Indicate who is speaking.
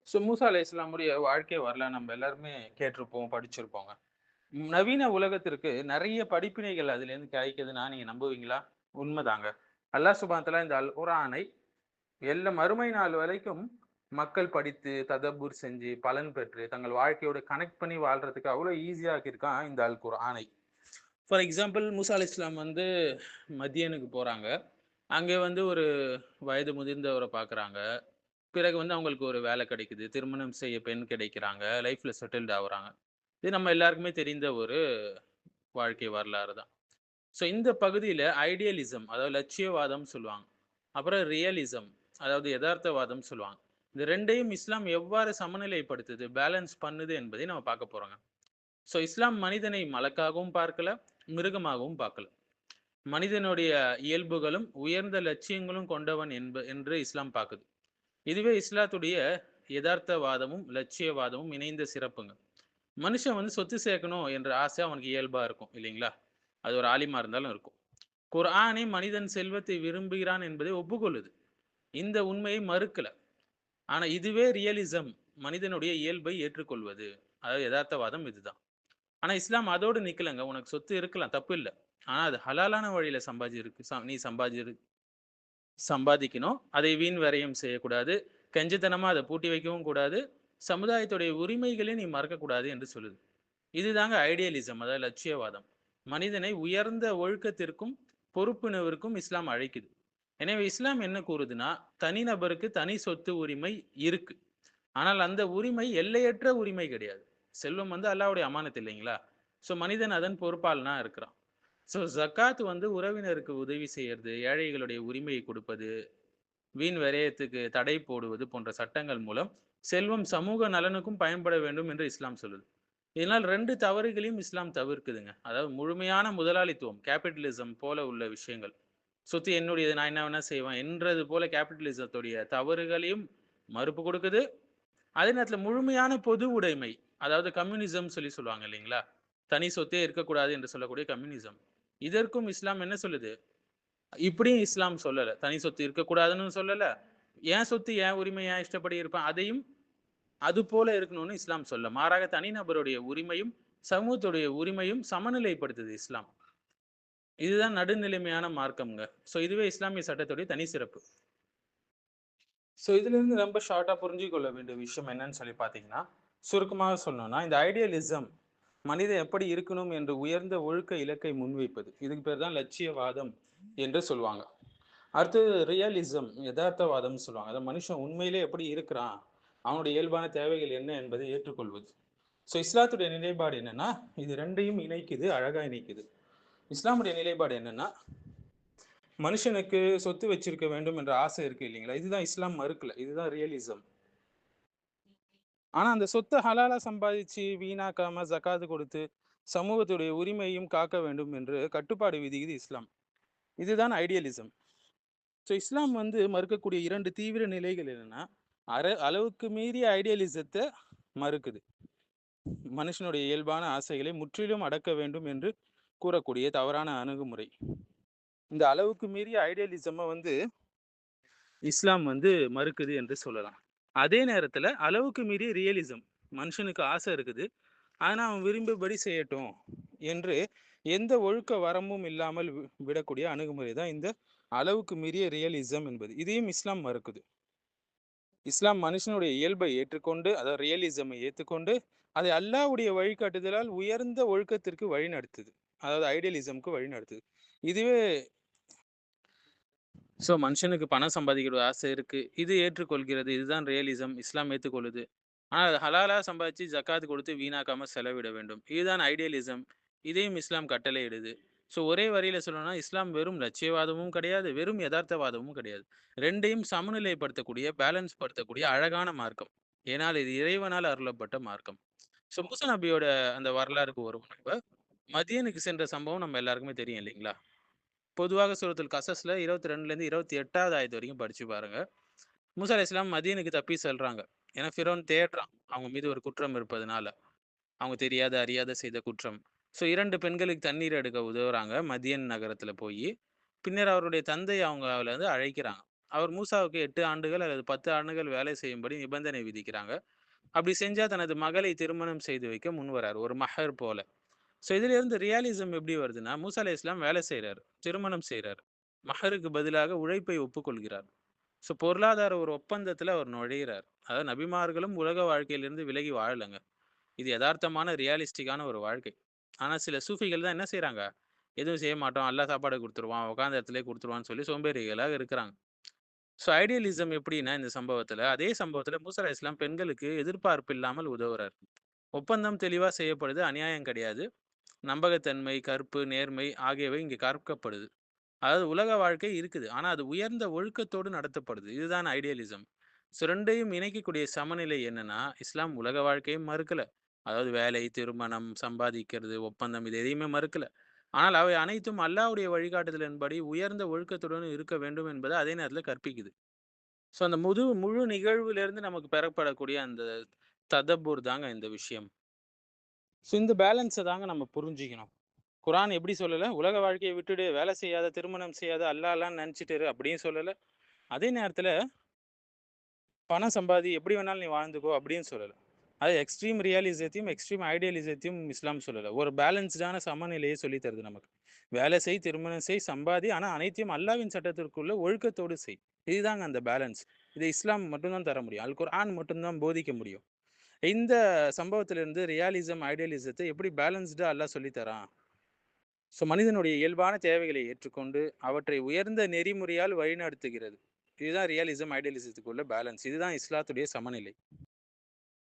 Speaker 1: So மூசா அலைஹிஸ்ஸலாமுடைய வாழ்க்கை வரலாறு நம்ம எல்லாருமே கேட்டிருப்போம், படிச்சிருப்போங்க. நவீன உலகத்திற்கு நெறைய படிப்பினைகள் அதிலேருந்து கிடைக்குதுன்னா நீங்க நம்புவீங்களா? உண்மதாங்க. அல்லாஹ் சுப்ஹானஹு வ தஆலா இந்த அல் குர்ஆனை மறுமை நாள் வரைக்கும் மக்கள் படித்து, ததப்புர் செஞ்சு, பலன் பெற்று, தங்கள் வாழ்க்கையோட கனெக்ட் பண்ணி வாழ்றதுக்கு அவ்வளோ ஈஸியா ஆக்கியிருக்கான் இந்த அல் குர்ஆனை. ஃபார் எக்ஸாம்பிள் மூசா அலைஹிஸ்ஸலாம் வந்து மதியனுக்கு போறாங்க. அங்கே வந்து ஒரு வயது முதிர்ந்தவர பார்க்குறாங்க. பிறகு வந்து அவங்களுக்கு ஒரு வேலை கிடைக்குது. திருமணம் செய்ய பெண் கிடைக்கிறாங்க. லைஃப்ல செட்டில்டு ஆவுறாங்க. இது நம்ம எல்லாருக்குமே தெரிந்த ஒரு வாழ்க்கை வரலாறு தான். ஸோ இந்த பகுதியில ஐடியலிசம் அதாவது லட்சியவாதம் சொல்லுவாங்க. அப்புறம் ரியலிசம் அதாவது எதார்த்தவாதம் சொல்லுவாங்க. இந்த 2யும் இஸ்லாம் எவ்வாறு சமநிலைப்படுத்துது, பேலன்ஸ் பண்ணுது என்பதை நம்ம பார்க்க போறோங்க. ஸோ இஸ்லாம் மனிதனை மலக்காகவும் பார்க்கல, மிருகமாகவும் பார்க்கல. மனிதனுடைய இயல்புகளும், உயர்ந்த லட்சியங்களும் கொண்டவன் என்று இஸ்லாம் பார்க்குது. இதுவே இஸ்லாத்துடைய எதார்த்தவாதமும், லட்சியவாதமும் இணைந்த சிறப்புங்க. மனுஷன் வந்து சொத்து சேர்க்கணும் என்ற ஆசை அவனுக்கு இயல்பா இருக்கும் இல்லைங்களா? அது ஒரு ஆலிமா இருந்தாலும் இருக்கும். குர்ஆனே மனிதன் செல்வத்தை விரும்புகிறான் என்பதை ஒப்புக்கொள்ளுது. இந்த உண்மையை மறுக்கல. ஆனா இதுவே ரியலிசம் மனிதனுடைய இயல்பை ஏற்றுக்கொள்வது. அதாவது எதார்த்தவாதம் இதுதான். ஆனா இஸ்லாம் அதோடு நிக்கலங்க. உனக்கு சொத்து இருக்கலாம், தப்பு இல்ல. ஆனா அது ஹலாலான வழியில நீ சம்பாதிக்கணும். அதை வீண் விரயம் செய்யக்கூடாது. கஞ்சத்தனமா அத பூட்டி வைக்கவும் கூடாது. சமுதாயத்துடைய உரிமைகளை நீ மறக்கக்கூடாது என்று சொல்லுது. இதுதாங்க ஐடியலிசம் அதாவது லட்சியவாதம். மனிதனை உயர்ந்த ஒழுக்கத்திற்கும், பொறுப்புணர்விற்கும் இஸ்லாம் அழைக்குது. எனவே இஸ்லாம் என்ன கூறுதுன்னா, தனிநபருக்கு தனி சொத்து உரிமை இருக்கு. ஆனால் அந்த உரிமை எல்லையற்ற உரிமை கிடையாது. செல்வம் வந்து அல்லாஹ்வுடைய அமானத் இல்லைங்களா? ஸோ மனிதன் அதன் பொறுப்பாளனா இருக்கிறான். ஸோ ஜக்காத் வந்து உறவினருக்கு உதவி செய்யறது, ஏழைகளுடைய உரிமையை கொடுப்பது, வீண் விரயத்துக்கு தடை போடுவது போன்ற சட்டங்கள் மூலம் செல்வம் சமூக நலனுக்கும் பயன்பட வேண்டும் என்று இஸ்லாம் சொல்லுது. இதனால் 2 தவறுகளையும் இஸ்லாம் தவிர்க்குதுங்க. அதாவது முழுமையான முதலாளித்துவம், கேபிட்டலிசம் போல உள்ள விஷயங்கள். சொத்து என்னுடையது, நான் என்ன வேணா செய்வேன் என்றது போல கேபிட்டலிசத்துடைய தவறுகளையும் மறுப்பு கொடுக்குது. அதே நேரத்தில முழுமையான பொது உடைமை, அதாவது கம்யூனிசம் சொல்லுவாங்க இல்லைங்களா? தனி சொத்தே இருக்கக்கூடாது என்று சொல்லக்கூடிய கம்யூனிசம். இதற்கும் இஸ்லாம் என்ன சொல்லுது? இப்படியும் இஸ்லாம் சொல்லல. தனி சொத்து இருக்கக்கூடாதுன்னு சொல்லல. என் சொத்து, என் உரிமை, என் இஷ்டப்படி இருப்பேன். அதையும் அது போல இருக்கணும்னு இஸ்லாம் சொல்லல. மாறாக தனிநபருடைய உரிமையும், சமூகத்துடைய உரிமையும் சமநிலைப்படுத்துது இஸ்லாம். இதுதான் நடுநிலைமையான மார்க்கம்ங்க. ஸோ இதுவே இஸ்லாமிய சட்டத்துடைய தனி சிறப்பு. ஸோ இதிலிருந்து ரொம்ப ஷார்ட்டா புரிஞ்சுக் கொள்ள வேண்டிய விஷயம் என்னன்னு சொல்லி பார்த்தீங்கன்னா, சுருக்கமாக சொல்லணும்னா, இந்த ஐடியலிசம் மனிதன் எப்படி இருக்கணும் என்று உயர்ந்த ஒழுக்க இலக்கை முன்வைப்பது. இதுக்கு பேர் தான் லட்சியவாதம் என்று சொல்லுவாங்க. அடுத்தது ரியலிசம் யதார்த்தவாதம்னு சொல்லுவாங்க. அதாவது மனுஷன் உண்மையிலே எப்படி இருக்கிறான், அவனுடைய இயல்பான தேவைகள் என்ன என்பதை ஏற்றுக்கொள்வது. ஸோ இஸ்லாத்துடைய நிலைப்பாடு என்னன்னா, இது 2யும் இணைக்குது, அழகா இணைக்குது. இஸ்லாமுடைய நிலைப்பாடு என்னன்னா, மனுஷனுக்கு சொத்து வச்சிருக்க வேண்டும் என்ற ஆசை இருக்கு இல்லைங்களா? இதுதான் இஸ்லாம் மறுக்கல. இதுதான் ரியலிசம். ஆனா அந்த சொத்த ஹலாலா சம்பாதிச்சு வீணாக்காம ஜகாத் கொடுத்து சமூகத்துடைய உரிமையும் காக்க வேண்டும் என்று கட்டுப்பாடு விதிக்குது இஸ்லாம். இதுதான் ஐடியலிசம். ஸோ இஸ்லாம் வந்து மறுக்கக்கூடிய 2 தீவிர நிலைகள் என்னன்னா, அளவுக்கு மீறிய ஐடியலிசத்தை மறுக்குது. மனுஷனுடைய இயல்பான ஆசைகளை முற்றிலும் அடக்க வேண்டும் என்று கூறக்கூடிய தவறான அணுகுமுறை. இந்த அளவுக்கு மீறிய ஐடியலிசம வந்து இஸ்லாம் வந்து மறுக்குது என்று சொல்லலாம். அதே நேரத்துல அளவுக்கு மீறிய ரியலிசம். மனுஷனுக்கு ஆசை இருக்குது. ஆனா அவன் விரும்பியபடி செய்யட்டும் என்று எந்த ஒழுக்க வரம்பும் இல்லாமல் விடக்கூடிய அணுகுமுறை தான் இந்த அளவுக்கு மீறிய ரியலிசம் என்பது. இதையும் இஸ்லாம் மறுக்குது. இஸ்லாம் மனுஷனுடைய இயல்பை ஏற்றுக்கொண்டு, அதாவது ரியலிசமை ஏத்துக்கொண்டு, அதை அல்லாஹ்வுடைய வழிகாட்டுதலால் உயர்ந்த ஒழுக்கத்திற்கு வழிநடத்துது. அதாவது ஐடியலிசம்க்கு வழிநடத்துது. இதுவே மனுஷனுக்கு பணம் சம்பாதிக்கிற ஆசை இருக்கு. இது ஏற்றுக்கொள்கிறது. இதுதான் ரியலிசம். இஸ்லாம் ஏத்துக்கொள்ளுது. ஆனா அது ஹலாலா சம்பாதிச்சு ஜக்காத் கொடுத்து வீணாக்காம செலவிட வேண்டும். இதுதான் ஐடியலிசம். இதையும் இஸ்லாம் கட்டளையிடுது. ஒரே வரியில சொல்லணும்னா, இஸ்லாம் வெறும் லட்சியவாதமும் கிடையாது, வெறும் எதார்த்தவாதமும் கிடையாது. 2யும் சமநிலைப்படுத்தக்கூடிய, பேலன்ஸ் படுத்தக்கூடிய அழகான மார்க்கம். ஏனால் இது இறைவனால் அருளப்பட்ட மார்க்கம். மூசா நபியோட அந்த வரலாறுக்கு வருவோம் நம்ப. மதியனுக்கு சென்ற சம்பவம் நம்ம எல்லாருக்குமே தெரியும் இல்லைங்களா? பொதுவாக சூரத்துல் கசஸ்ல 22லேருந்து 28வது ஆயத்து வரைக்கும் படிச்சு பாருங்க. மூசா அலைஹிஸ்ஸலாம் மதியனுக்கு தப்பி செல்றாங்க. ஏன்னா ஃபிரௌன் தேடுறான். அவங்க மீது ஒரு குற்றம் இருப்பதனால. அவங்க தெரியாத, அறியாத செய்த குற்றம். 2 பெண்களுக்கு தண்ணீர் எடுக்க உதவுறாங்க மதியன் நகரத்துல போயி. பின்னர் அவருடைய தந்தை அவங்கள வந்து அழைக்கிறாங்க. அவர் மூசாவுக்கு 8 ஆண்டுகள் அல்லது 10 ஆண்டுகள் வேலை செய்யும்படி நிபந்தனை விதிக்கிறாங்க. அப்படி செஞ்சா தனது மகளை திருமணம் செய்து வைக்க முன்வராரு. ஒரு மஹர் போல. ஸோ இதிலிருந்து ரியாலிசம் எப்படி வருதுன்னா, மூசா அலைஹிஸ்ஸலாம் வேலை செய்றாரு. திருமணம் செய்றாரு. மஹருக்கு பதிலாக உழைப்பை ஒப்புக்கொள்கிறார். ஸோ பொருளாதார ஒரு ஒப்பந்தத்துல அவர் நுழையிறார். அதாவது நபிமார்களும் உலக வாழ்க்கையிலிருந்து விலகி வாழலங்க. இது எதார்த்தமான ரியாலிஸ்டிக்கான ஒரு வாழ்க்கை. ஆனா சில சூஃபிகள் தான் என்ன செய்றாங்க? எதுவும் செய்ய மாட்டோம். அல்லாஹ் சாப்பாடு குடுத்துருவான். உட்கார்ந்த இடத்திலேயே குடுத்துருவான்னு சொல்லி சோம்பேறிகளாக இருக்கிறாங்க. ஸோ ஐடியலிசம் எப்படின்னா, இந்த சம்பவத்துல, அதே சம்பவத்துல மூசா அலைஹிஸ்ஸலாம் பெண்களுக்கு எதிர்பார்ப்பு இல்லாமல் உதவுறார். ஒப்பந்தம் தெளிவா செய்யப்படுது. அநியாயம் கிடையாது. நம்பகத்தன்மை, கற்பு, நேர்மை ஆகியவை இங்கே கற்கப்படுது. அதாவது உலக வாழ்க்கை இருக்குது. ஆனா அது உயர்ந்த ஒழுக்கத்தோடு நடத்தப்படுது. இதுதான் ஐடியலிசம். ஸோ 2யும் இணைக்கக்கூடிய சமநிலை என்னன்னா, இஸ்லாம் உலக வாழ்க்கையை மறுக்கல. அதாவது வேலை, திருமணம், சம்பாதிக்கிறது, ஒப்பந்தம் இது எதையுமே மறுக்கல. ஆனால் அவை அனைத்தும் அல்லாஹ்வுடைய வழிகாட்டுதலின்படி உயர்ந்த ஒழுக்கத்துடன் இருக்க வேண்டும் என்பதை அதே நேரத்தில கற்பிக்குது. ஸோ அந்த முழு நிகழ்விலிருந்து நமக்கு பெறப்படக்கூடிய அந்த ததப்புர் தாங்க இந்த விஷயம். ஸோ இந்த பேலன்ஸ தாங்க நம்ம புரிஞ்சுக்கணும். குரான் எப்படி சொல்லல, உலக வாழ்க்கைய விட்டுடு, வேலை செய்யாத, திருமணம் செய்யாத, அல்லாஹ்லாம் நெனச்சுட்டு இரு அப்படின்னு சொல்லல. அதே நேரத்தில பணம் சம்பாதி, எப்படி வேணாலும் நீ வாழ்ந்துக்கோ அப்படின்னு சொல்லல. அது எக்ஸ்ட்ரீம் ரியலிசத்தையும், எக்ஸ்ட்ரீம் ஐடியலிசத்தையும் இஸ்லாம் சொல்லல. ஒரு பேலன்ஸ்டான சமநிலையை சொல்லி தருது நமக்கு. வேலை செய், திருமணம் செய், சம்பாதி. ஆனா அனைத்தையும் அல்லாஹ்வின் சட்டத்திற்குள்ள ஒழுக்கத்தோடு செய். இதுதாங்க அந்த பேலன்ஸ். இத இஸ்லாம் மட்டும் தான் தர முடியும். அல் குர்ஆன் மட்டும் தான் போதிக்க முடியும். இந்த சம்பவத்திலிருந்து ரியாலிசம், ஐடியலிசத்த எப்படி பேலன்ஸ்டா அல்லாஹ் சொல்லி தரான்? ஸோ மனிதனுடைய இயல்பான தேவைகளை ஏற்றுக்கொண்டு, அவற்றை உயர்ந்த நெறிமுறையால் வழிநடத்துகிறது. இதுதான் ரியலிசம், ஐடியலிசத்துக்கு உள்ள பேலன்ஸ். இதுதான் இஸ்லாத்துடைய சமநிலை.